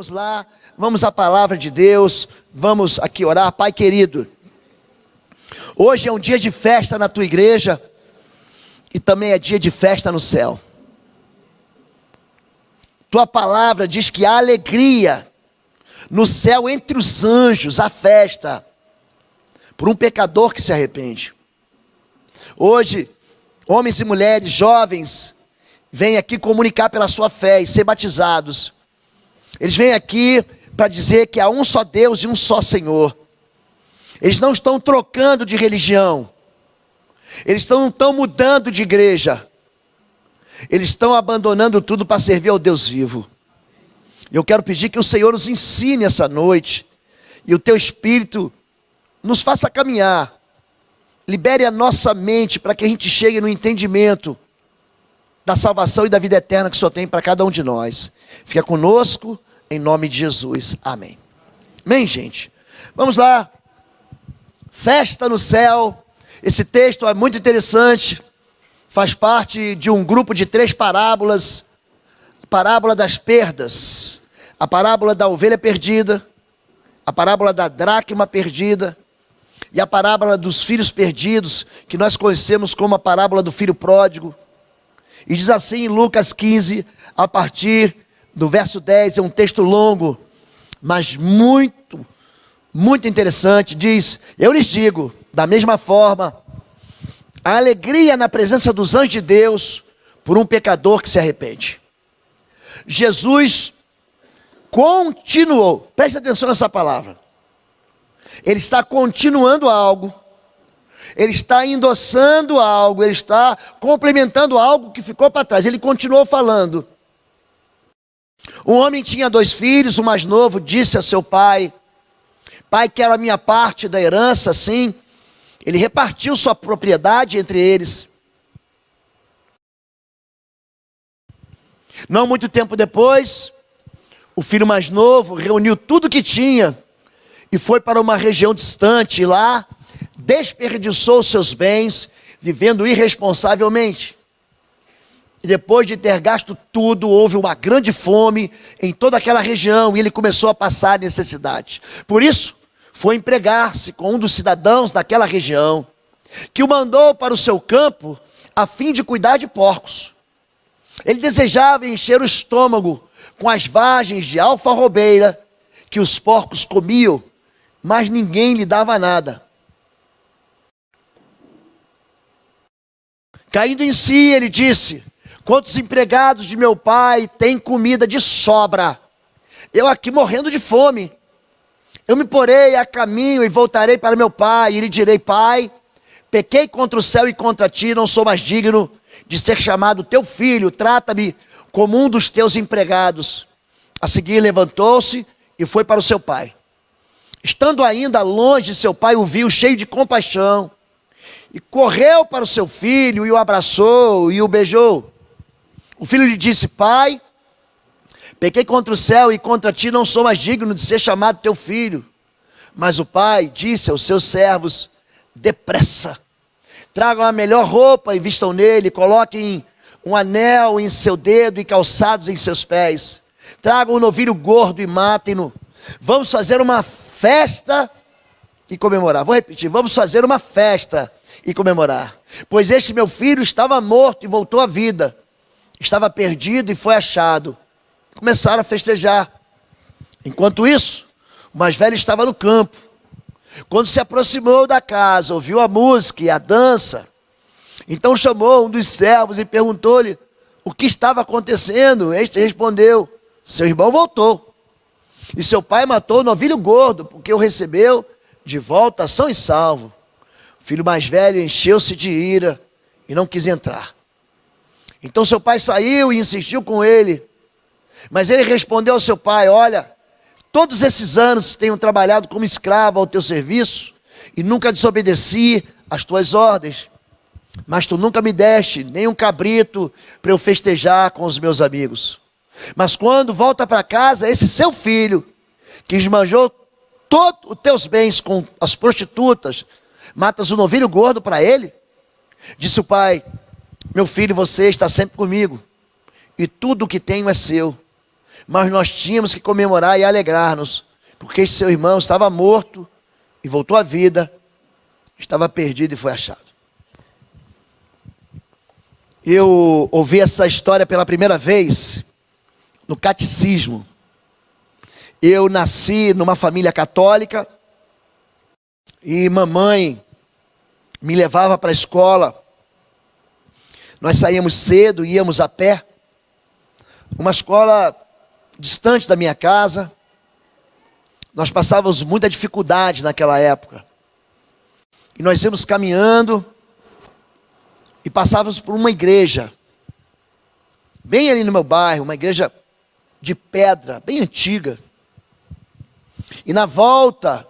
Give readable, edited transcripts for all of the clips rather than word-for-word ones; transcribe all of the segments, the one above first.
Vamos lá, vamos à palavra de Deus, vamos aqui orar. Pai querido, hoje é um dia de festa na tua igreja e também é dia de festa no céu. Tua palavra diz que há alegria no céu entre os anjos, a festa por um pecador que se arrepende. Hoje, homens e mulheres, jovens, vêm aqui comunicar pela sua fé e ser batizados. Eles vêm aqui para dizer que há um só Deus e um só Senhor. Eles não estão trocando de religião. Eles não estão mudando de igreja. Eles estão abandonando tudo para servir ao Deus vivo. Eu quero pedir que o Senhor nos ensine essa noite. E o teu Espírito nos faça caminhar. Libere a nossa mente para que a gente chegue no entendimento da salvação e da vida eterna que o Senhor tem para cada um de nós. Fica conosco, em nome de Jesus. Amém. Amém, gente? Vamos lá. Festa no céu. Esse texto é muito interessante. Faz parte de um grupo de 3 parábolas. A parábola das perdas. A parábola da ovelha perdida. A parábola da dracma perdida. E a parábola dos filhos perdidos, que nós conhecemos como a parábola do filho pródigo. E diz assim em Lucas 15, a partir do verso 10, é um texto longo, mas muito, muito interessante. Diz: eu lhes digo, da mesma forma, a alegria na presença dos anjos de Deus por um pecador que se arrepende. Jesus continuou, preste atenção nessa palavra. Ele está continuando algo, ele está endossando algo, ele está complementando algo que ficou para trás. Ele continuou falando. Um homem tinha 2 filhos, o mais novo disse a seu pai: pai, quero a minha parte da herança. Sim, ele repartiu sua propriedade entre eles. Não muito tempo depois, o filho mais novo reuniu tudo que tinha e foi para uma região distante, e lá desperdiçou seus bens, vivendo irresponsavelmente. E depois de ter gasto tudo, houve uma grande fome em toda aquela região, e ele começou a passar necessidade. Por isso, foi empregar-se com um dos cidadãos daquela região, que o mandou para o seu campo, a fim de cuidar de porcos. Ele desejava encher o estômago com as vagens de alfarrobeira que os porcos comiam, mas ninguém lhe dava nada. Caindo em si, ele disse: quantos empregados de meu pai têm comida de sobra? Eu aqui morrendo de fome. Eu me porei a caminho e voltarei para meu pai, e lhe direi: pai, pequei contra o céu e contra ti, não sou mais digno de ser chamado teu filho, trata-me como um dos teus empregados. A seguir levantou-se e foi para o seu pai. Estando ainda longe, seu pai o viu cheio de compaixão, e correu para o seu filho, e o abraçou, e o beijou. O filho lhe disse: pai, pequei contra o céu e contra ti, não sou mais digno de ser chamado teu filho. Mas o pai disse aos seus servos: depressa, tragam a melhor roupa e vistam nele, coloquem um anel em seu dedo e calçados em seus pés. Tragam um novilho gordo e matem-no. Vamos fazer uma festa e comemorar. Vou repetir: vamos fazer uma festa e comemorar. Pois este meu filho estava morto e voltou à vida. Estava perdido e foi achado. Começaram a festejar. Enquanto isso, o mais velho estava no campo. Quando se aproximou da casa, ouviu a música e a dança. Então chamou um dos servos e perguntou-lhe o que estava acontecendo. Este respondeu: seu irmão voltou, e seu pai matou o novilho gordo, porque o recebeu de volta são e salvo. O filho mais velho encheu-se de ira e não quis entrar. Então seu pai saiu e insistiu com ele. Mas ele respondeu ao seu pai: olha, todos esses anos tenho trabalhado como escravo ao teu serviço e nunca desobedeci às tuas ordens. Mas tu nunca me deste nem um cabrito para eu festejar com os meus amigos. Mas quando volta para casa, esse seu filho, que esbanjou todos os teus bens com as prostitutas, matas o novilho gordo para ele? Disse o pai: meu filho, você está sempre comigo, e tudo o que tenho é seu. mas nós tínhamos que comemorar e alegrar-nos, porque seu irmão estava morto e voltou à vida, estava perdido e foi achado. Eu ouvi essa história pela primeira vez no catecismo. Eu nasci numa família católica e mamãe me levava para a escola. Nós saíamos cedo, íamos a pé. Uma escola distante da minha casa. Nós passávamos muita dificuldade naquela época. E nós íamos caminhando e passávamos por uma igreja, bem ali no meu bairro, uma igreja de pedra, bem antiga. E na volta,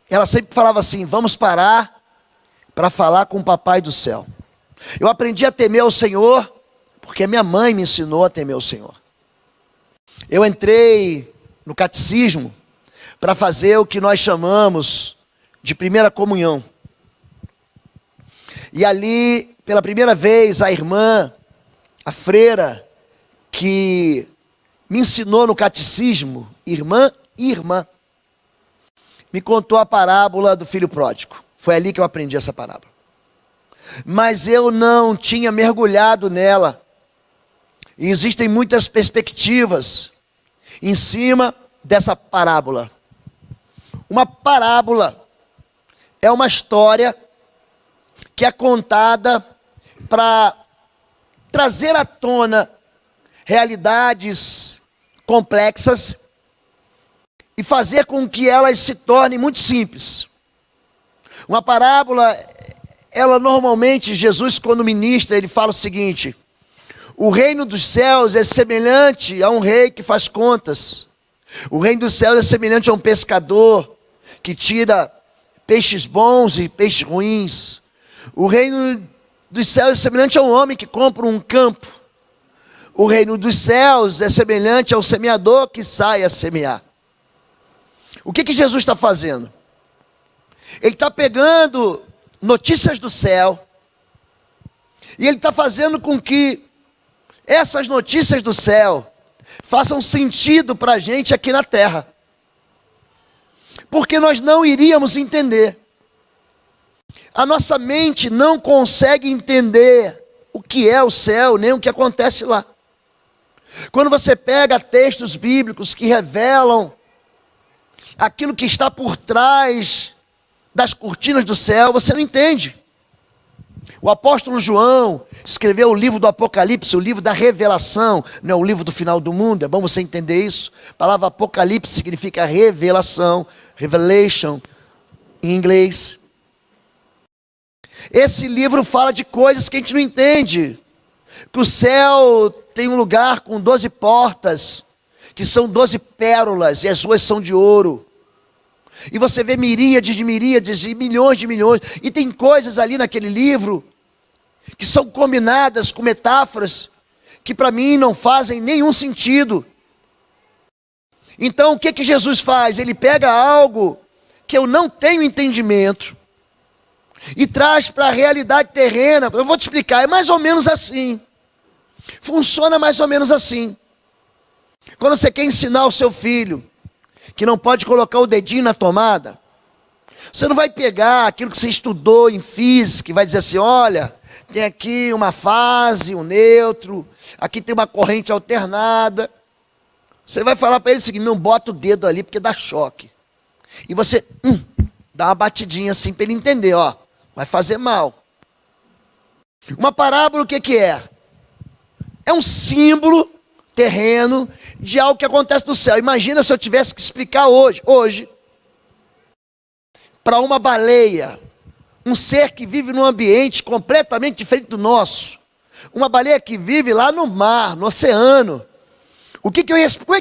ela sempre falava assim: vamos parar para falar com o Papai do Céu. Eu aprendi a temer ao Senhor, porque minha mãe me ensinou a temer ao Senhor. Eu entrei no catecismo para fazer o que nós chamamos de primeira comunhão. E ali, pela primeira vez, a irmã, a freira, que me ensinou no catecismo, irmã, me contou a parábola do filho pródigo. Foi ali que eu aprendi essa parábola. Mas eu não tinha mergulhado nela. E existem muitas perspectivas em cima dessa parábola. Uma parábola é uma história que é contada para trazer à tona realidades complexas e fazer com que elas se tornem muito simples. Uma parábola, ela normalmente, Jesus quando ministra, ele fala o seguinte: o reino dos céus é semelhante a um rei que faz contas. O reino dos céus é semelhante a um pescador que tira peixes bons e peixes ruins. O reino dos céus é semelhante a um homem que compra um campo. O reino dos céus é semelhante ao semeador que sai a semear. O que Jesus está fazendo? Ele está pegando notícias do céu e ele está fazendo com que essas notícias do céu façam sentido para a gente aqui na terra. Porque nós não iríamos entender. A nossa mente não consegue entender o que é o céu, nem o que acontece lá. Quando você pega textos bíblicos que revelam aquilo que está por trás das cortinas do céu, você não entende. O apóstolo João escreveu o livro do Apocalipse, o livro da revelação, não é o livro do final do mundo, é bom você entender isso. A palavra Apocalipse significa revelação, revelation, em inglês. Esse livro fala de coisas que a gente não entende. Que o céu tem um lugar com 12 portas, que são 12 pérolas, e as ruas são de ouro. E você vê miríades e milhões de milhões. E tem coisas ali naquele livro que são combinadas com metáforas que para mim não fazem nenhum sentido. Então o que Jesus faz? Ele pega algo que eu não tenho entendimento e traz para a realidade terrena. Eu vou te explicar, é mais ou menos assim. Funciona mais ou menos assim. Quando você quer ensinar o seu filho que não pode colocar o dedinho na tomada, você não vai pegar aquilo que você estudou em física e vai dizer assim: olha, tem aqui uma fase, um neutro, aqui tem uma corrente alternada. Você vai falar para ele o seguinte: não bota o dedo ali porque dá choque. E você dá uma batidinha assim para ele entender, ó, vai fazer mal. Uma parábola o que é? É um símbolo terreno de algo que acontece no céu. Imagina se eu tivesse que explicar hoje, para uma baleia, um ser que vive num ambiente completamente diferente do nosso, uma baleia que vive lá no mar, no oceano. Como é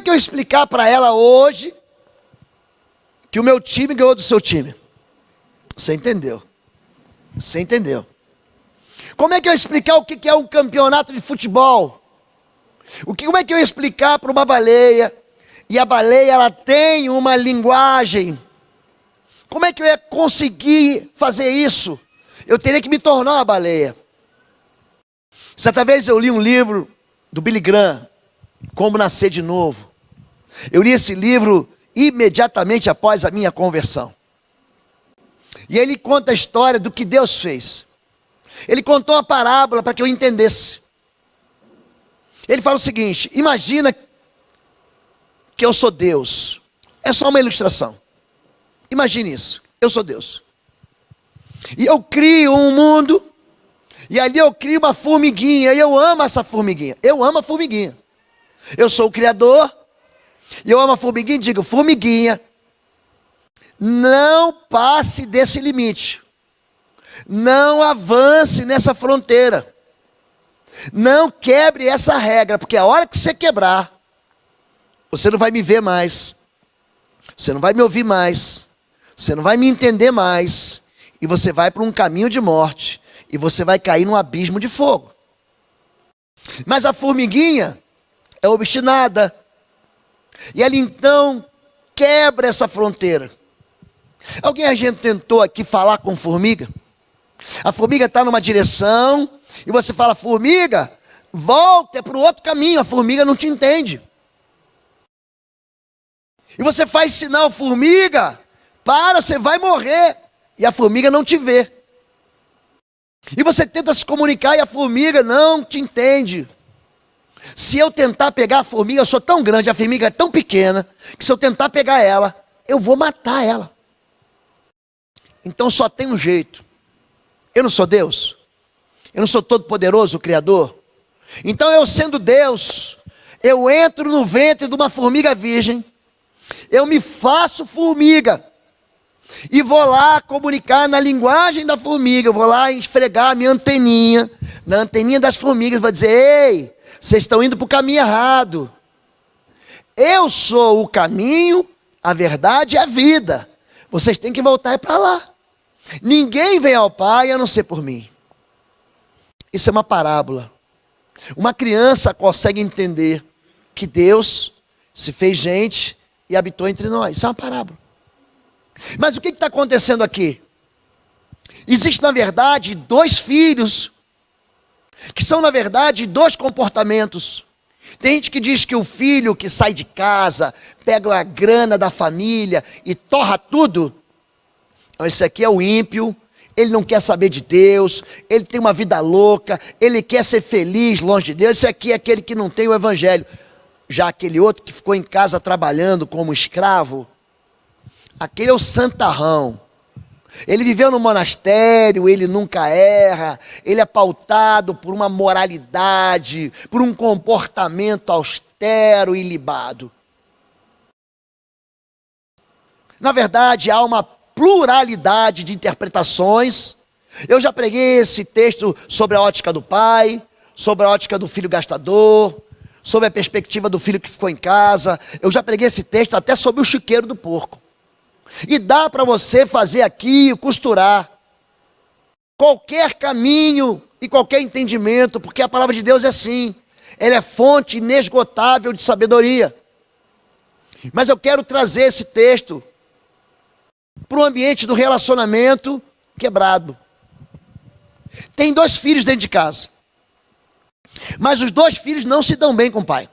que eu ia explicar para ela hoje que o meu time ganhou do seu time? Você entendeu? Você entendeu? Como é que eu ia explicar o que é um campeonato de futebol? Como é que eu ia explicar para uma baleia? E a baleia, ela tem uma linguagem. Como é que eu ia conseguir fazer isso? Eu teria que me tornar uma baleia. Certa vez eu li um livro do Billy Graham. Como Nascer de Novo. Eu li esse livro imediatamente após a minha conversão. E ele conta a história do que Deus fez. Ele contou uma parábola para que eu entendesse. Ele fala o seguinte: imagina que eu sou Deus. É só uma ilustração. Imagine isso. Eu sou Deus. E eu crio um mundo. E ali eu crio uma formiguinha. E eu amo essa formiguinha. Eu amo a formiguinha. Eu sou o Criador. E eu amo a formiguinha e digo: formiguinha, não passe desse limite. Não avance nessa fronteira. Não quebre essa regra. Porque a hora que você quebrar, você não vai me ver mais. Você não vai me ouvir mais. Você não vai me entender mais. E você vai para um caminho de morte. E você vai cair num abismo de fogo. Mas a formiguinha é obstinada. E ela então quebra essa fronteira. Alguém a gente tentou aqui falar com formiga? A formiga está numa direção. E você fala: formiga, volta para o outro caminho. A formiga não te entende. E você faz sinal: formiga, para, você vai morrer. E a formiga não te vê. E você tenta se comunicar e a formiga não te entende. Se eu tentar pegar a formiga, eu sou tão grande, a formiga é tão pequena, que se eu tentar pegar ela, eu vou matar ela. Então só tem um jeito. Eu não sou Deus? Eu não sou todo-poderoso, o Criador? Então eu, sendo Deus, eu entro no ventre de uma formiga virgem, eu me faço formiga, e vou lá comunicar na linguagem da formiga. Eu vou lá esfregar a minha anteninha, na anteninha das formigas, vou dizer: ei, vocês estão indo para o caminho errado. Eu sou o caminho, a verdade e a vida. Vocês têm que voltar para lá. Ninguém vem ao Pai a não ser por mim. Isso é uma parábola. Uma criança consegue entender que Deus se fez gente e habitou entre nós. Isso é uma parábola. Mas o que está acontecendo aqui? Existe, na verdade, dois filhos, que são, na verdade, dois comportamentos. Tem gente que diz que o filho que sai de casa, pega a grana da família e torra tudo. Esse aqui é o ímpio, ele não quer saber de Deus, ele tem uma vida louca, ele quer ser feliz longe de Deus. Esse aqui é aquele que não tem o evangelho. Já aquele outro que ficou em casa trabalhando como escravo, aquele é o santarrão. Ele viveu no monastério, ele nunca erra, ele é pautado por uma moralidade, por um comportamento austero e libado. Na verdade, há uma pluralidade de interpretações. Eu já preguei esse texto sobre a ótica do pai, sobre a ótica do filho gastador, sobre a perspectiva do filho que ficou em casa. Eu já preguei esse texto até sobre o chiqueiro do porco. E dá para você fazer aqui, costurar qualquer caminho e qualquer entendimento, porque a palavra de Deus é assim. Ela é fonte inesgotável de sabedoria. Mas eu quero trazer esse texto para o ambiente do relacionamento quebrado. Tem dois filhos dentro de casa, mas os dois filhos não se dão bem com o pai.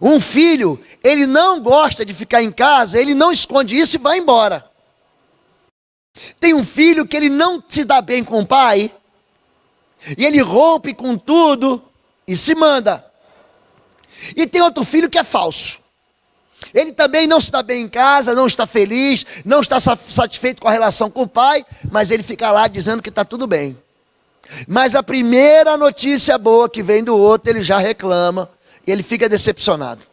Um filho, ele não gosta de ficar em casa, ele não esconde isso e vai embora. Tem um filho que ele não se dá bem com o pai, e ele rompe com tudo e se manda. E tem outro filho que é falso. Ele também não se dá bem em casa, não está feliz, não está satisfeito com a relação com o pai, mas ele fica lá dizendo que está tudo bem. Mas a primeira notícia boa que vem do outro, ele já reclama. E ele fica decepcionado.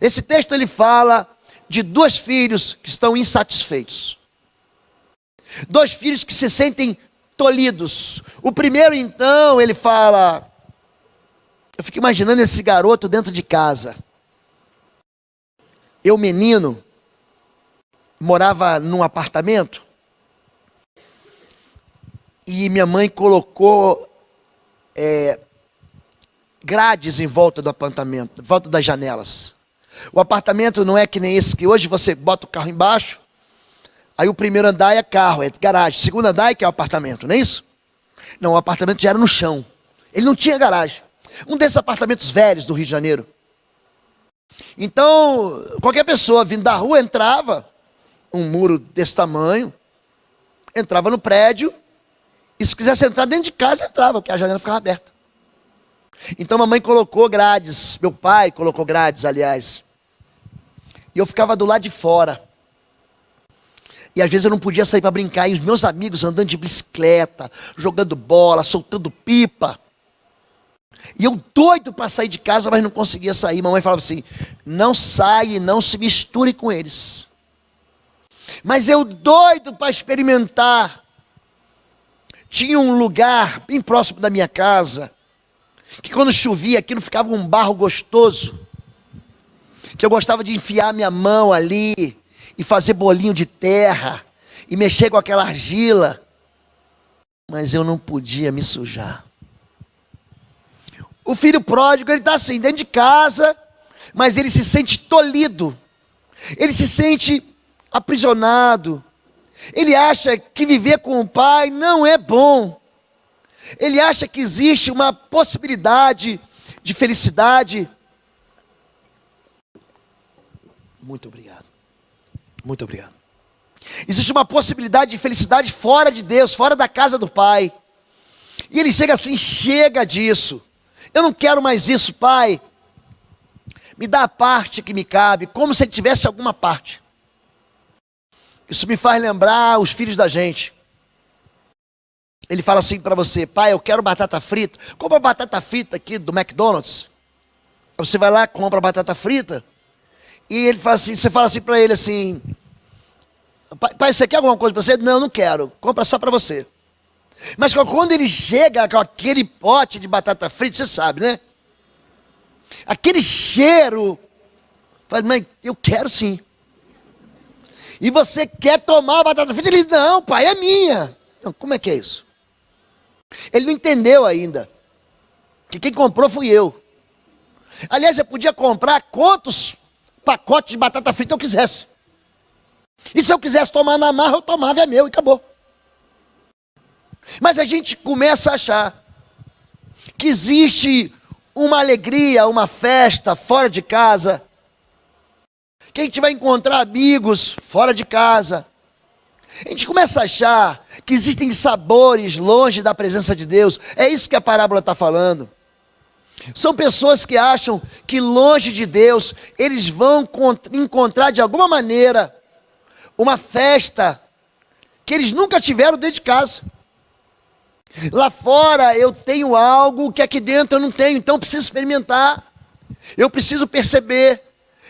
Esse texto ele fala de dois filhos que estão insatisfeitos. Dois filhos que se sentem tolhidos. O primeiro então, ele fala... Eu fico imaginando esse garoto dentro de casa. Eu, menino, morava num apartamento. E minha mãe colocou... grades em volta do apartamento, em volta das janelas. O apartamento não é que nem esse que hoje você bota o carro embaixo, aí o primeiro andar é carro, é garagem. O segundo andar é que é o apartamento, não é isso? Não, o apartamento já era no chão. Ele não tinha garagem. Um desses apartamentos velhos do Rio de Janeiro. Então, qualquer pessoa vindo da rua entrava, um muro desse tamanho, entrava no prédio, e se quisesse entrar dentro de casa, entrava, porque a janela ficava aberta. Então, mamãe colocou grades, meu pai colocou grades, aliás. E eu ficava do lado de fora. E às vezes eu não podia sair para brincar, e os meus amigos andando de bicicleta, jogando bola, soltando pipa. E eu doido para sair de casa, mas não conseguia sair. Mamãe falava assim, não sai e não se misture com eles. Mas eu doido para experimentar. Tinha um lugar bem próximo da minha casa, que quando chovia aquilo ficava um barro gostoso, que eu gostava de enfiar minha mão ali, e fazer bolinho de terra, e mexer com aquela argila, mas eu não podia me sujar. O filho pródigo, ele está assim, dentro de casa, mas ele se sente tolhido, ele se sente aprisionado, ele acha que viver com o pai não é bom, ele acha que existe uma possibilidade de felicidade. Muito obrigado. Muito obrigado. Existe uma possibilidade de felicidade fora de Deus, fora da casa do pai. E ele chega assim, chega disso. Eu não quero mais isso, pai. Me dá a parte que me cabe, como se ele tivesse alguma parte. Isso me faz lembrar os filhos da gente. Ele fala assim para você, pai, eu quero batata frita. Compra batata frita aqui do McDonald's. Você vai lá, compra batata frita. E ele fala assim, você fala assim para ele assim, pai, você quer alguma coisa para você? Não, não quero, compra só para você. Mas quando ele chega com aquele pote de batata frita, você sabe, né? Aquele cheiro, fala, mãe, eu quero sim. E você quer tomar a batata frita? Ele, não, pai, é minha. Não, como é que é isso? Ele não entendeu ainda, que quem comprou fui eu. Aliás, eu podia comprar quantos pacotes de batata frita eu quisesse. E se eu quisesse tomar na marra, eu tomava, é meu e acabou. Mas a gente começa a achar que existe uma alegria, uma festa fora de casa, que a gente vai encontrar amigos fora de casa. A gente começa a achar que existem sabores longe da presença de Deus. É isso que a parábola está falando. São pessoas que acham que longe de Deus, eles vão encontrar de alguma maneira uma festa que eles nunca tiveram dentro de casa. Lá fora eu tenho algo que aqui dentro eu não tenho, então eu preciso experimentar, eu preciso perceber,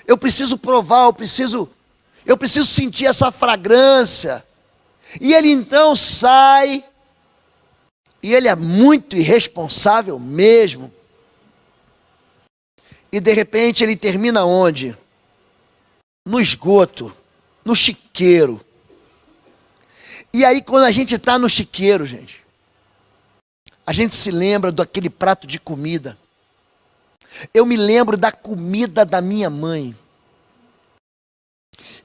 eu preciso provar, eu preciso sentir essa fragrância. E ele então sai, e ele é muito irresponsável mesmo. E de repente ele termina onde? No esgoto, no chiqueiro. E aí quando a gente está no chiqueiro, gente, a gente se lembra daquele prato de comida. Eu me lembro da comida da minha mãe.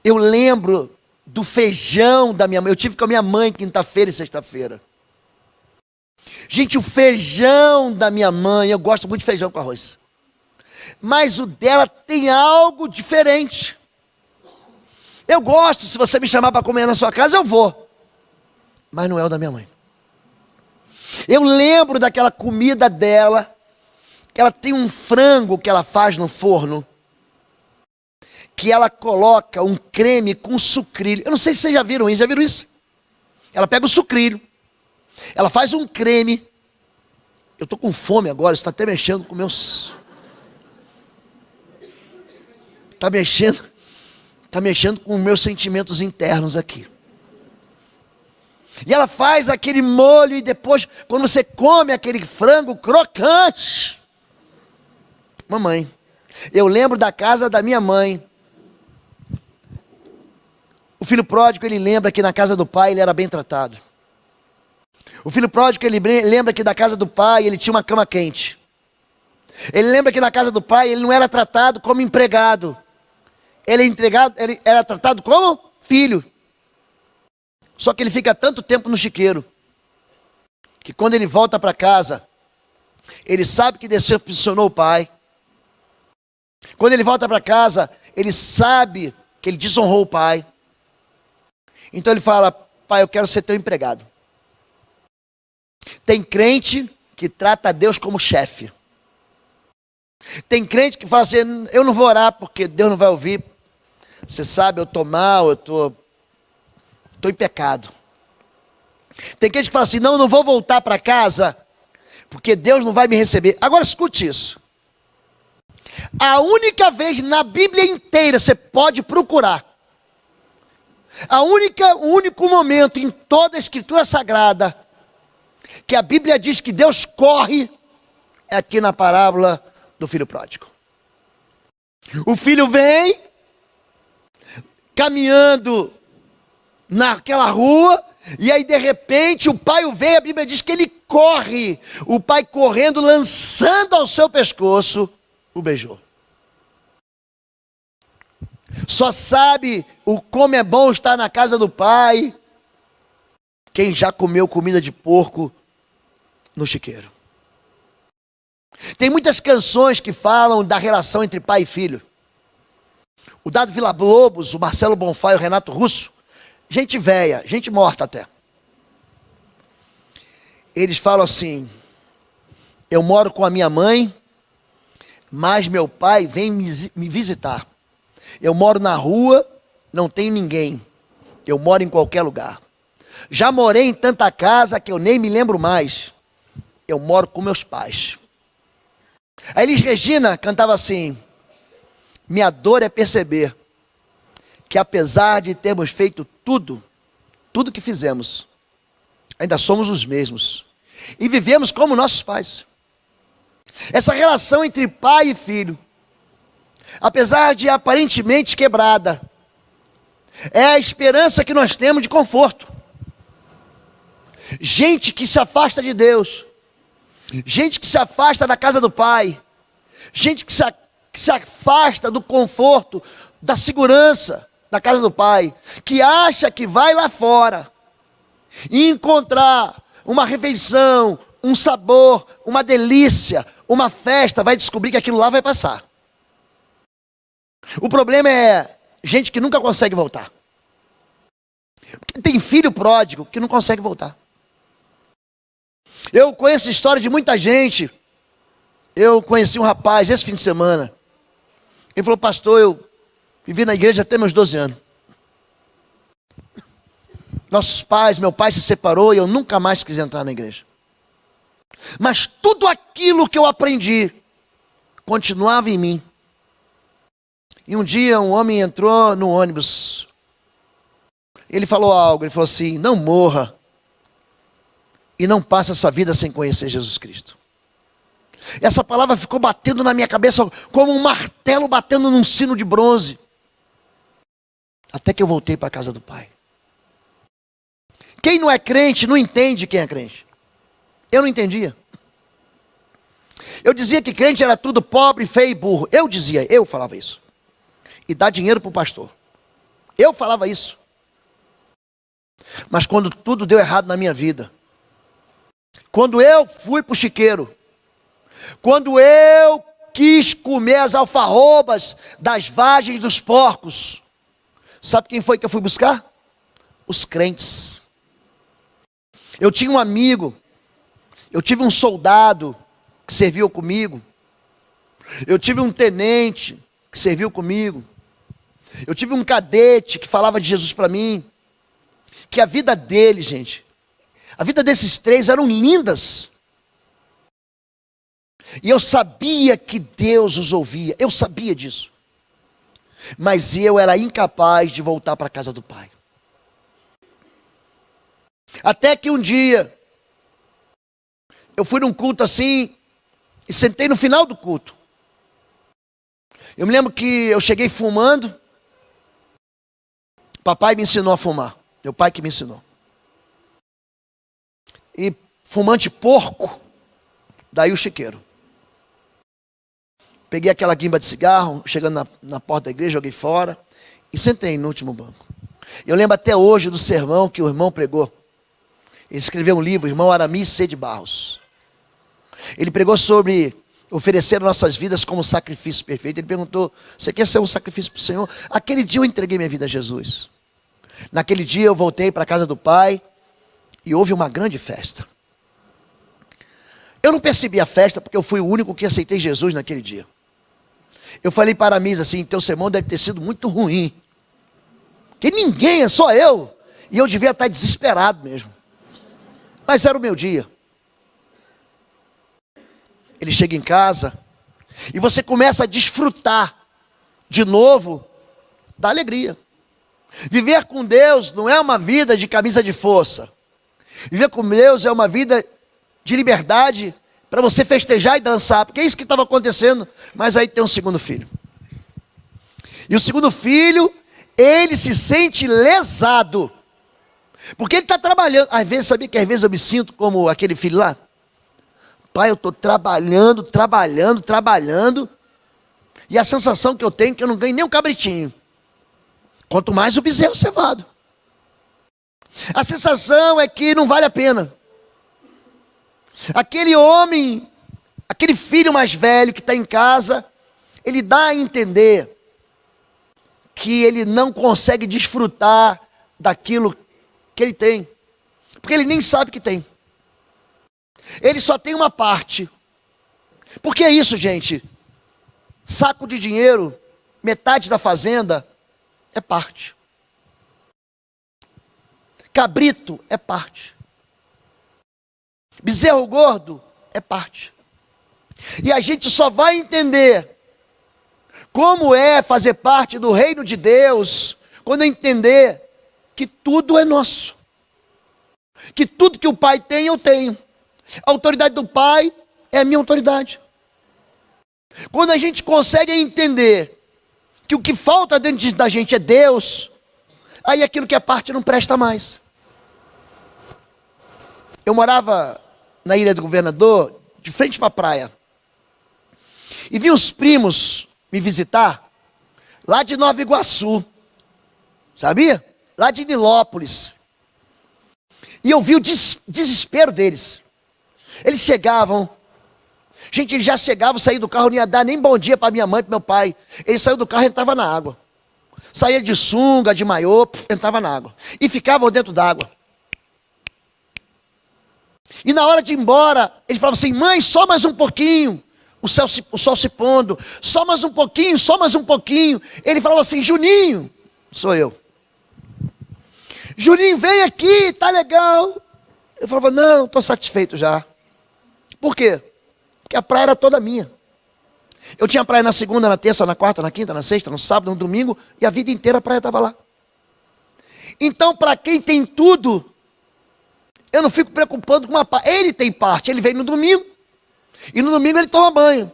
Eu lembro do feijão da minha mãe. Eu tive com a minha mãe quinta-feira e sexta-feira. Gente, o feijão da minha mãe, eu gosto muito de feijão com arroz. Mas o dela tem algo diferente. Eu gosto, se você me chamar para comer na sua casa, eu vou. Mas não é o da minha mãe. Eu lembro daquela comida dela. Ela tem um frango que ela faz no forno, que ela coloca um creme com sucrilho. Eu não sei se vocês já viram isso? Ela pega o sucrilho, ela faz um creme. Eu estou com fome agora, está até mexendo com meus... Está mexendo com meus sentimentos internos aqui. E ela faz aquele molho e depois, quando você come aquele frango crocante... Mamãe, eu lembro da casa da minha mãe. O filho pródigo, ele lembra que na casa do pai ele era bem tratado. O filho pródigo, ele lembra que da casa do pai ele tinha uma cama quente. Ele lembra que na casa do pai ele não era tratado como empregado. Ele era tratado como filho. Só que ele fica tanto tempo no chiqueiro, que quando ele volta para casa, Ele sabe que decepcionou o pai. Quando ele volta para casa, ele sabe que ele desonrou o pai. Então ele fala: pai, eu quero ser teu empregado. Tem crente que trata Deus como chefe. Tem crente que fala assim: eu não vou orar porque Deus não vai ouvir. Você sabe, eu estou mal, eu estou em pecado. Tem crente que fala assim: não, eu não vou voltar para casa porque Deus não vai me receber. Agora escute isso. A única vez na Bíblia inteira, você pode procurar, o único momento em toda a Escritura Sagrada que a Bíblia diz que Deus corre, é aqui na parábola do filho pródigo. O filho vem caminhando naquela rua, e aí de repente o pai o vê, a Bíblia diz que ele corre, o pai correndo, lançando ao seu pescoço, o beijou. Só sabe como é bom estar na casa do pai quem já comeu comida de porco no chiqueiro. Tem muitas canções que falam da relação entre pai e filho. O Dado Villa-Lobos, o Marcelo Bonfá e o Renato Russo, gente velha, gente morta até. Eles falam assim: eu moro com a minha mãe, mas meu pai vem me visitar. Eu moro na rua, não tenho ninguém. Eu moro em qualquer lugar. Já morei em tanta casa que eu nem me lembro mais. Eu moro com meus pais. A Elis Regina cantava assim: minha dor é perceber que apesar de termos feito tudo que fizemos, ainda somos os mesmos. E vivemos como nossos pais. Essa relação entre pai e filho, apesar de aparentemente quebrada, é a esperança que nós temos de conforto. Gente que se afasta de Deus, gente que se afasta da casa do pai, gente que se afasta do conforto, da segurança da casa do pai, que acha que vai lá fora e encontrar uma refeição, um sabor, uma delícia, uma festa, vai descobrir que aquilo lá vai passar. O problema é gente que nunca consegue voltar. Porque tem filho pródigo que não consegue voltar. Eu conheço a história de muita gente. Eu conheci um rapaz esse fim de semana. Ele falou: pastor, eu vivi na igreja até meus 12 anos. Meu pai se separou e eu nunca mais quis entrar na igreja. Mas tudo aquilo que eu aprendi continuava em mim. E um dia um homem entrou no ônibus. Ele falou algo, ele falou assim: não morra e não passe essa vida sem conhecer Jesus Cristo. Essa palavra ficou batendo na minha cabeça como um martelo batendo num sino de bronze. Até que eu voltei para a casa do pai. Quem não é crente não entende quem é crente. Eu não entendia. Eu dizia que crente era tudo pobre, feio e burro. Eu falava isso. E dá dinheiro para o pastor. Eu falava isso. Mas quando tudo deu errado na minha vida, quando eu fui para o chiqueiro, quando eu quis comer as alfarrobas das vagens dos porcos, sabe quem foi que eu fui buscar? Os crentes. Eu tinha um amigo, eu tive um soldado que serviu comigo, eu tive um tenente que serviu comigo, eu tive um cadete que falava de Jesus para mim, que a vida dele, gente, a vida desses três eram lindas. E eu sabia que Deus os ouvia, eu sabia disso. Mas eu era incapaz de voltar para a casa do pai. Até que um dia, eu fui num culto assim, e sentei no final do culto. Eu me lembro que eu cheguei fumando. Papai me ensinou a fumar. Meu pai que me ensinou. E fumante porco, daí o chiqueiro. Peguei aquela guimba de cigarro, chegando na porta da igreja, joguei fora e sentei no último banco. Eu lembro até hoje do sermão que o irmão pregou. Ele escreveu um livro, o irmão Aramis C. de Barros. Ele pregou sobre oferecer nossas vidas como sacrifício perfeito. Ele perguntou, você quer ser um sacrifício para o Senhor? Aquele dia eu entreguei minha vida a Jesus. Naquele dia eu voltei para a casa do Pai e houve uma grande festa. Eu não percebi a festa porque eu fui o único que aceitei Jesus naquele dia. Eu falei para a Misa assim, teu sermão deve ter sido muito ruim. Porque ninguém, é só eu. E eu devia estar desesperado mesmo. Mas era o meu dia. Ele chega em casa e você começa a desfrutar de novo da alegria. Viver com Deus não é uma vida de camisa de força. Viver com Deus é uma vida de liberdade para você festejar e dançar, porque é isso que estava acontecendo. Mas aí tem um segundo filho. E o segundo filho, ele se sente lesado, porque ele está trabalhando. Às vezes, sabia que às vezes eu me sinto como aquele filho lá? Pai, eu estou trabalhando, e a sensação que eu tenho é que eu não ganho nem um cabritinho. Quanto mais o bezerro cevado. A sensação é que não vale a pena. Aquele homem, aquele filho mais velho que está em casa, ele dá a entender que ele não consegue desfrutar daquilo que ele tem. Porque ele nem sabe que tem. Ele só tem uma parte. Por que isso, gente? Saco de dinheiro, metade da fazenda, é parte. Cabrito é parte. Bezerro gordo é parte. E a gente só vai entender como é fazer parte do reino de Deus quando entender que tudo é nosso. Que tudo que o Pai tem, eu tenho. A autoridade do Pai é a minha autoridade. Quando a gente consegue entender que o que falta dentro da gente é Deus, aí aquilo que é parte não presta mais. Eu morava na Ilha do Governador, de frente para a praia. E vi os primos me visitar, lá de Nova Iguaçu. Sabia? Lá de Nilópolis. E eu vi o desespero deles. Eles chegavam, gente, eles já chegavam, saíam do carro, não ia dar nem bom dia para minha mãe e para meu pai. Ele saiu do carro e entrava na água. Saía de sunga, de maiô, entrava na água. E ficavam dentro d'água. E na hora de ir embora, ele falava assim, mãe, só mais um pouquinho. O sol se pondo, só mais um pouquinho, só mais um pouquinho. Ele falava assim, Juninho, sou eu. Juninho, vem aqui, tá legal. Eu falava, não, estou satisfeito já. Por quê? Porque a praia era toda minha. Eu tinha praia na segunda, na terça, na quarta, na quinta, na sexta, no sábado, no domingo, e a vida inteira a praia estava lá. Então, para quem tem tudo, eu não fico preocupando com uma parte. Ele tem parte, ele vem no domingo, e no domingo ele toma banho.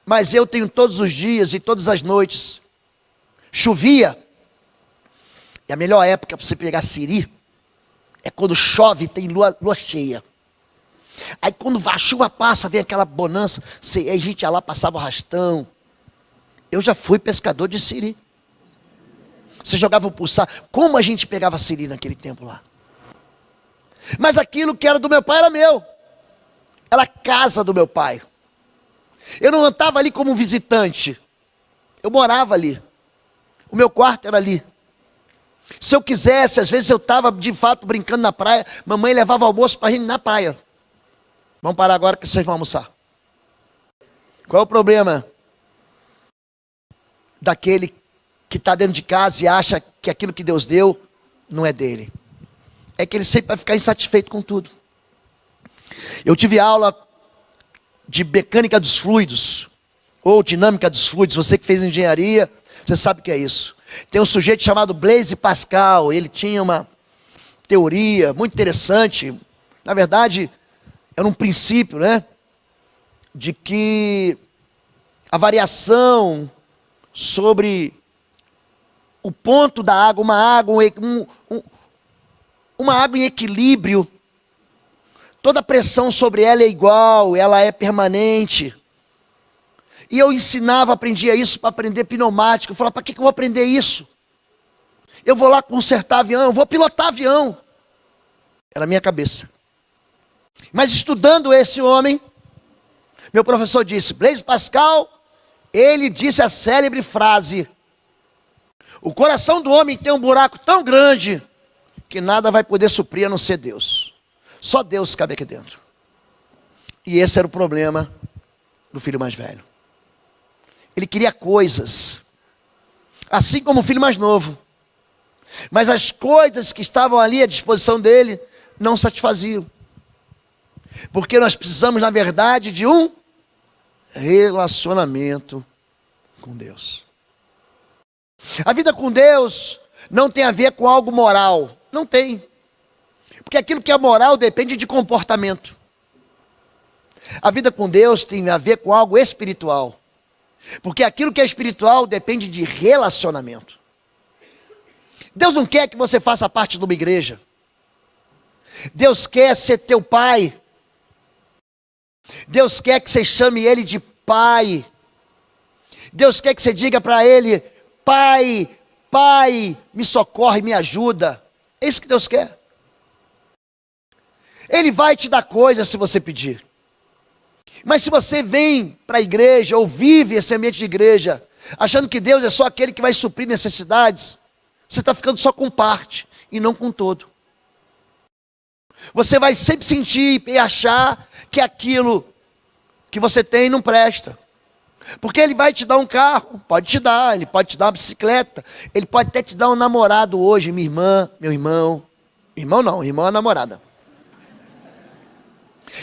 Mas eu tenho todos os dias e todas as noites. Chovia. E a melhor época para você pegar siri é quando chove e tem lua cheia. Aí quando a chuva passa, vem aquela bonança, aí a gente ia lá, passava o arrastão. Eu já fui pescador de siri. Você jogava o pulsar. Como a gente pegava siri naquele tempo lá? Mas aquilo que era do meu pai era meu. Era a casa do meu pai. Eu não estava ali como um visitante. Eu morava ali. O meu quarto era ali. Se eu quisesse, às vezes eu estava de fato brincando na praia, mamãe levava almoço para a gente na praia. Vamos parar agora que vocês vão almoçar. Qual é o problema daquele que está dentro de casa e acha que aquilo que Deus deu não é dele? É que ele sempre vai ficar insatisfeito com tudo. Eu tive aula de mecânica dos fluidos, ou dinâmica dos fluidos. Você que fez engenharia, você sabe o que é isso. Tem um sujeito chamado Blaise Pascal, ele tinha uma teoria muito interessante. Na verdade, era um princípio, né? De que a variação sobre o ponto da água, uma água em equilíbrio, toda pressão sobre ela é igual, ela é permanente. E eu ensinava, aprendia isso para aprender pneumático. Eu falava, para que eu vou aprender isso? Eu vou lá consertar avião, eu vou pilotar avião. Era a minha cabeça. Mas estudando esse homem, Meu professor disse, Blaise Pascal, ele disse a célebre frase: o coração do homem tem um buraco tão grande que nada vai poder suprir a não ser Deus. Só Deus cabe aqui dentro. E esse era o problema do filho mais velho. Ele queria coisas, assim como o filho mais novo. Mas as coisas que estavam ali à disposição dele não satisfaziam. Porque nós precisamos, na verdade, de um relacionamento com Deus. A vida com Deus não tem a ver com algo moral. Não tem. Porque aquilo que é moral depende de comportamento. A vida com Deus tem a ver com algo espiritual. Porque aquilo que é espiritual depende de relacionamento. Deus não quer que você faça parte de uma igreja. Deus quer ser teu pai. Deus quer que você chame ele de pai. Deus quer que você diga para ele: pai, pai, me socorre, me ajuda. É isso que Deus quer. Ele vai te dar coisas se você pedir. Mas se você vem para a igreja ou vive esse ambiente de igreja, achando que Deus é só aquele que vai suprir necessidades, você está ficando só com parte e não com todo. Você vai sempre sentir e achar que aquilo que você tem não presta. Porque ele vai te dar um carro, pode te dar, ele pode te dar uma bicicleta, ele pode até te dar um namorado hoje, minha irmã, meu irmão. Irmão não, irmão é namorada.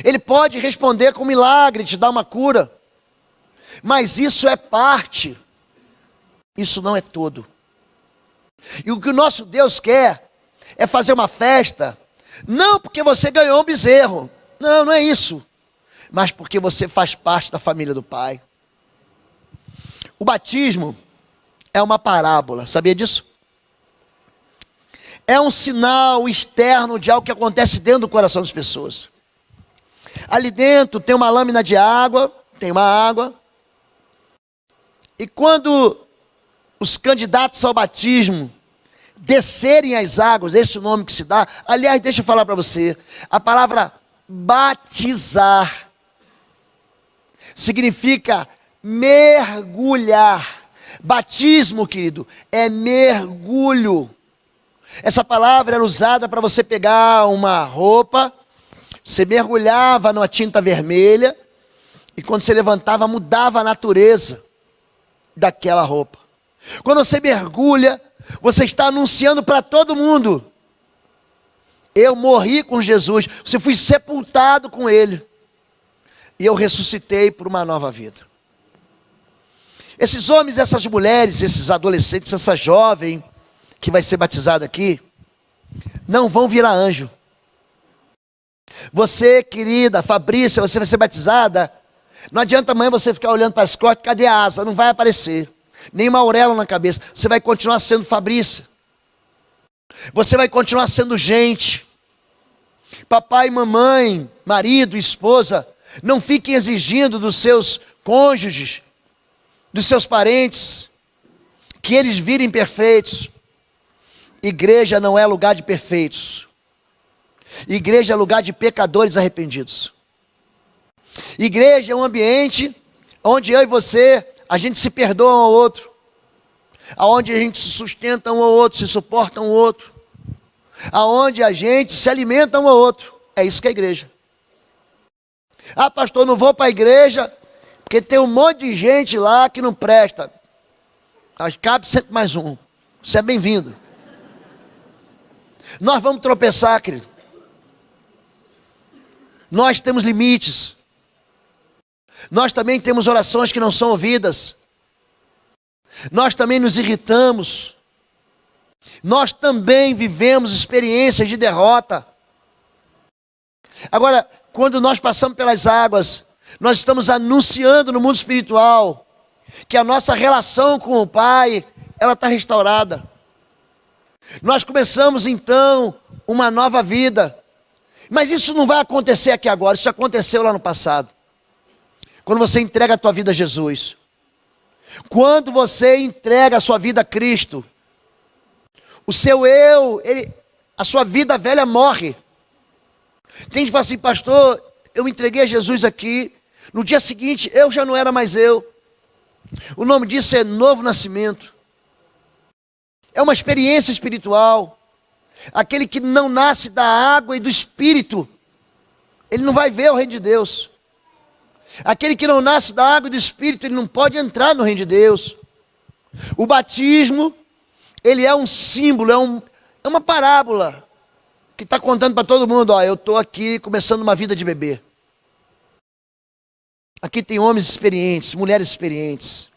Ele pode responder com um milagre, te dar uma cura. Mas isso é parte. Isso não é tudo. E o que o nosso Deus quer é fazer uma festa, não porque você ganhou um bezerro. Não, não é isso. Mas porque você faz parte da família do Pai. O batismo é uma parábola, sabia disso? É um sinal externo de algo que acontece dentro do coração das pessoas. Ali dentro tem uma lâmina de água, tem uma água. E quando os candidatos ao batismo descerem as águas, esse é o nome que se dá. Aliás, deixa eu falar para você, a palavra batizar significa mergulhar. Batismo, querido, é mergulho. Essa palavra era usada para você pegar uma roupa, você mergulhava numa tinta vermelha, e quando você levantava, mudava a natureza daquela roupa. Quando você mergulha, você está anunciando para todo mundo: eu morri com Jesus, você fui sepultado com Ele, e eu ressuscitei por uma nova vida. Esses homens, essas mulheres, esses adolescentes, essa jovem que vai ser batizada aqui, não vão virar anjo. Você, querida Fabrícia, você vai ser batizada. Não adianta amanhã você ficar olhando para as costas, cadê a asa? Não vai aparecer. Nem uma auréola na cabeça. Você vai continuar sendo Fabrícia. Você vai continuar sendo gente. Papai, mamãe, marido, esposa, não fiquem exigindo dos seus cônjuges, dos seus parentes, que eles virem perfeitos. Igreja não é lugar de perfeitos. Igreja é lugar de pecadores arrependidos. Igreja é um ambiente onde eu e você, a gente se perdoa um ao outro. Aonde a gente se sustenta um ao outro, se suporta um ao outro. Aonde a gente se alimenta um ao outro. É isso que é a igreja. Ah, pastor, não vou para a igreja porque tem um monte de gente lá que não presta. Cabe sempre mais um. Você é bem-vindo. Nós vamos tropeçar, querido. Nós temos limites. Nós também temos orações que não são ouvidas. Nós também nos irritamos. Nós também vivemos experiências de derrota. Agora, quando nós passamos pelas águas, nós estamos anunciando no mundo espiritual que a nossa relação com o Pai, ela está restaurada. Nós começamos então uma nova vida. Mas isso não vai acontecer aqui agora, isso aconteceu lá no passado. Quando você entrega a tua vida a Jesus. Quando você entrega a sua vida a Cristo. O seu eu, a sua vida velha morre. Tem gente que fala assim: pastor, eu entreguei a Jesus aqui, No dia seguinte, eu já não era mais eu. O nome disso é novo nascimento. É uma experiência espiritual. Aquele que não nasce da água e do Espírito, ele não vai ver o reino de Deus. Aquele que não nasce da água e do Espírito, ele não pode entrar no reino de Deus. O batismo, ele é um símbolo, é uma parábola que está contando para todo mundo, ó, eu estou aqui começando uma vida de bebê. Aqui tem homens experientes, mulheres experientes.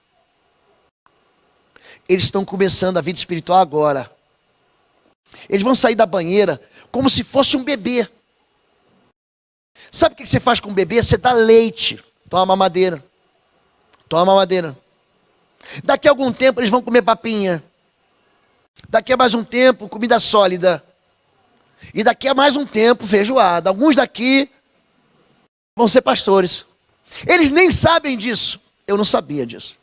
Eles estão começando a vida espiritual agora. Eles vão sair da banheira como se fosse um bebê. Sabe o que você faz com o bebê? Você dá leite, toma mamadeira. Toma mamadeira. Daqui a algum tempo eles vão comer papinha. Daqui a mais um tempo, comida sólida. E daqui a mais um tempo, feijoada. Alguns daqui vão ser pastores. Eles nem sabem disso. Eu não sabia disso.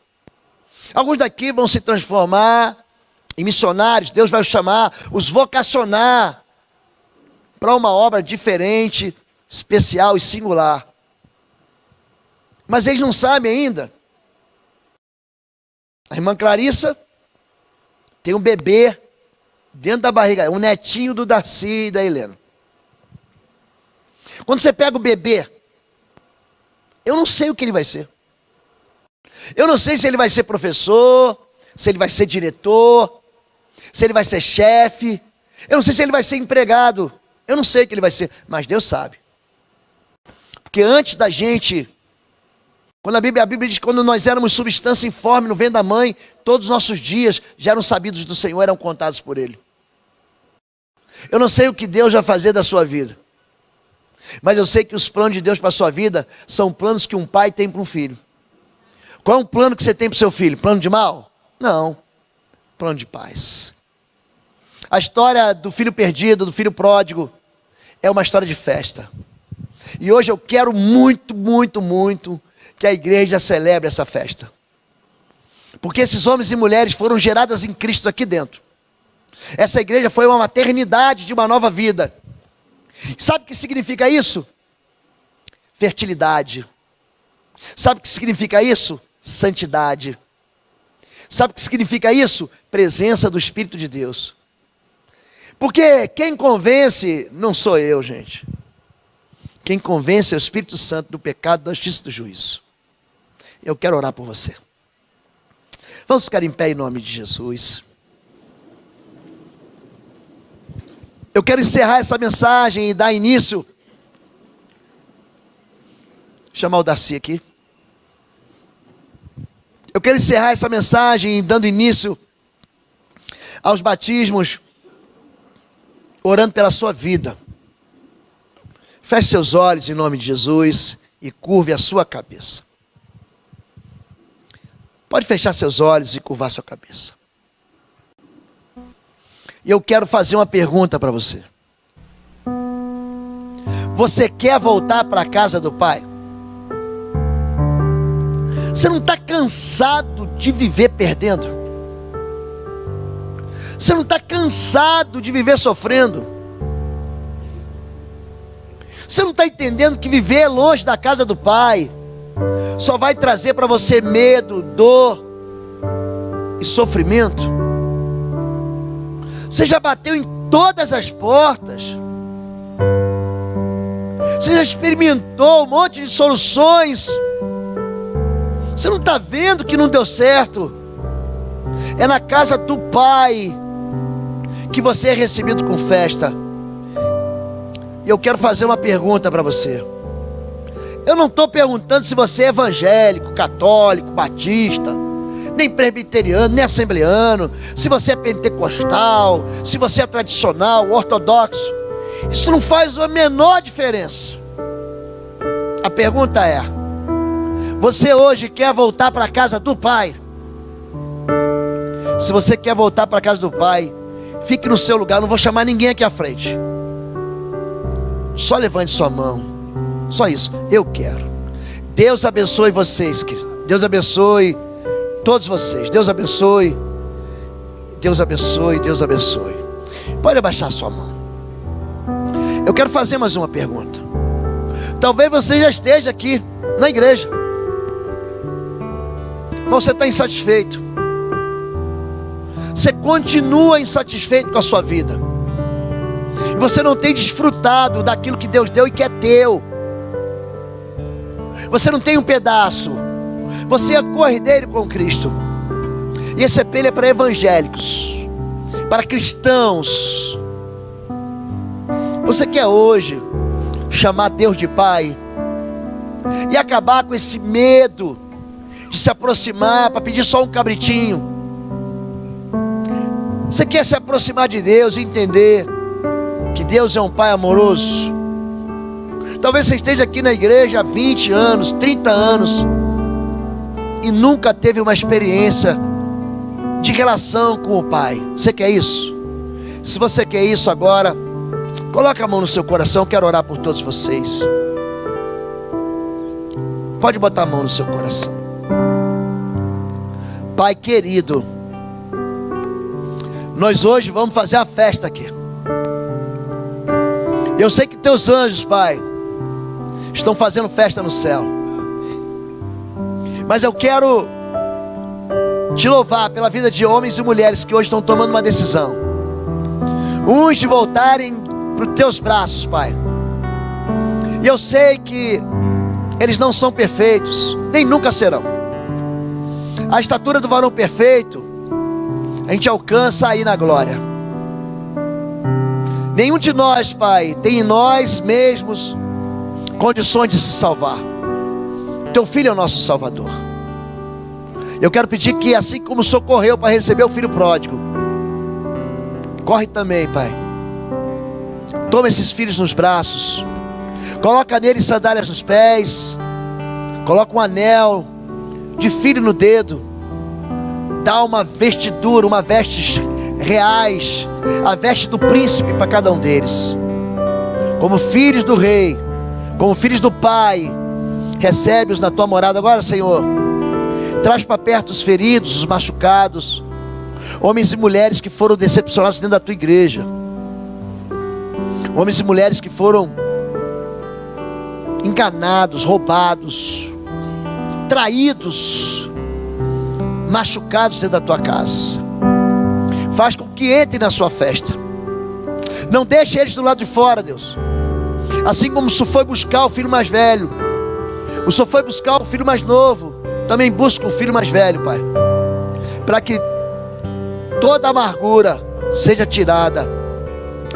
Alguns daqui vão se transformar em missionários. Deus vai os chamar, os vocacionar para uma obra diferente, especial e singular. Mas eles não sabem ainda. A irmã Clarissa tem um bebê dentro da barriga, um netinho do Darcy e da Helena. Quando você pega o bebê, eu não sei o que ele vai ser. Eu não sei se ele vai ser professor, se ele vai ser diretor, se ele vai ser chefe. Eu não sei se ele vai ser empregado. Eu não sei o que ele vai ser, mas Deus sabe. Porque antes da gente, quando a Bíblia diz que quando nós éramos substância informe no ventre da mãe, todos os nossos dias já eram sabidos do Senhor, eram contados por Ele. Eu não sei o que Deus vai fazer da sua vida, mas eu sei que os planos de Deus para a sua vida são planos que um pai tem para um filho. Qual é o plano que você tem para o seu filho? Plano de mal? Não. Plano de paz. A história do filho perdido, do filho pródigo, é uma história de festa. E hoje eu quero muito, muito, muito que a igreja celebre essa festa. Porque esses homens e mulheres foram geradas em Cristo aqui dentro. Essa igreja foi uma maternidade de uma nova vida. Sabe o que significa isso? Fertilidade. Sabe o que significa isso? Santidade. Sabe o que significa isso? Presença do Espírito de Deus. Porque quem convence não sou eu, gente. Quem convence é o Espírito Santo do pecado, da justiça e do juízo. Eu quero orar por você. Vamos ficar em pé em nome de Jesus. Eu quero encerrar essa mensagem e dar início. Vou chamar o Darcy aqui. Eu quero encerrar essa mensagem dando início aos batismos, orando pela sua vida. Feche seus olhos em nome de Jesus e curve a sua cabeça. Pode fechar seus olhos e curvar sua cabeça. E eu quero fazer uma pergunta para você. Você quer voltar para a casa do Pai? Você não está cansado de viver perdendo? Você não está cansado de viver sofrendo? Você não está entendendo que viver longe da casa do Pai só vai trazer para você medo, dor e sofrimento? Você já bateu em todas as portas. Você já experimentou um monte de soluções. Você não está vendo que não deu certo? É na casa do Pai que você é recebido com festa. E eu quero fazer uma pergunta para você. Eu não estou perguntando se você é evangélico, católico, batista, nem presbiteriano, nem assembleano, se você é pentecostal, se você é tradicional, ortodoxo. Isso não faz a menor diferença. A pergunta é: você hoje quer voltar para a casa do Pai? Se você quer voltar para a casa do Pai, fique no seu lugar, não vou chamar ninguém aqui à frente. Só levante sua mão. Só isso, eu quero. Deus abençoe vocês, querido. Deus abençoe todos vocês. Deus abençoe. Deus abençoe, Deus abençoe. Pode abaixar sua mão. Eu quero fazer mais uma pergunta. Talvez você já esteja aqui na igreja, mas você está insatisfeito. Você continua insatisfeito com a sua vida. E você não tem desfrutado daquilo que Deus deu e que é teu. Você não tem um pedaço. Você é cordeiro com Cristo. E esse apelo é para evangélicos, para cristãos. Você quer hoje chamar Deus de Pai e acabar com esse medo de se aproximar para pedir só um cabritinho? Você quer se aproximar de Deus e entender que Deus é um Pai amoroso? Talvez você esteja aqui na igreja há 20 anos, 30 anos e nunca teve uma experiência de relação com o Pai. Você quer isso? Se você quer isso agora, coloca a mão no seu coração. Quero orar por todos vocês. Pode botar a mão no seu coração. Pai querido, nós hoje vamos fazer a festa aqui. Eu sei que teus anjos, Pai, estão fazendo festa no céu. Mas eu quero te louvar pela vida de homens e mulheres que hoje estão tomando uma decisão. Uns de voltarem para os teus braços, Pai. E eu sei que eles não são perfeitos, nem nunca serão. A estatura do varão perfeito a gente alcança aí na glória. Nenhum de nós, Pai, tem em nós mesmos condições de se salvar. Teu filho é o nosso Salvador. Eu quero pedir que, assim como socorreu para receber o filho pródigo, corre também, Pai. Toma esses filhos nos braços, coloca neles sandálias nos pés, coloca um anel de filho no dedo, dá uma vestidura, uma vestes reais, a veste do príncipe para cada um deles. Como filhos do rei, como filhos do Pai, recebe-os na tua morada agora, Senhor. Traz para perto os feridos, os machucados, homens e mulheres que foram decepcionados dentro da tua igreja, homens e mulheres que foram enganados, roubados, traídos, machucados dentro da tua casa. Faz com que entre na sua festa. Não deixe eles do lado de fora, Deus. Assim como o Senhor foi buscar o filho mais velho, o Senhor foi buscar o filho mais novo, também busca o filho mais velho, Pai, para que toda amargura seja tirada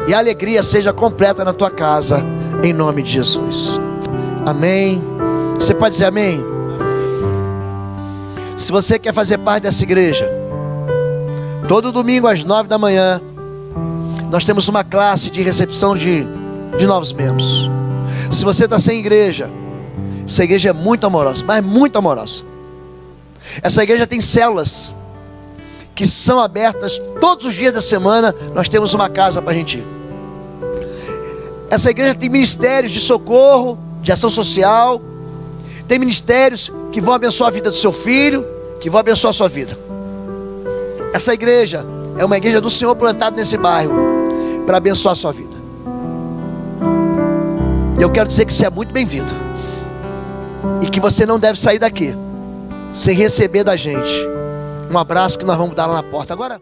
e a alegria seja completa na tua casa, em nome de Jesus. Amém. Você pode dizer amém? Se você quer fazer parte dessa igreja, todo domingo às 9 da manhã nós temos uma classe de recepção de novos membros. Se você está sem igreja, essa igreja é muito amorosa, mas muito amorosa. Essa igreja tem células que são abertas todos os dias da semana. Nós temos uma casa para a gente ir. Essa igreja tem ministérios de socorro, de ação social. Tem ministérios que vão abençoar a vida do seu filho, que vão abençoar a sua vida. Essa igreja é uma igreja do Senhor plantada nesse bairro para abençoar a sua vida. E eu quero dizer que você é muito bem-vindo e que você não deve sair daqui sem receber da gente um abraço que nós vamos dar lá na porta agora.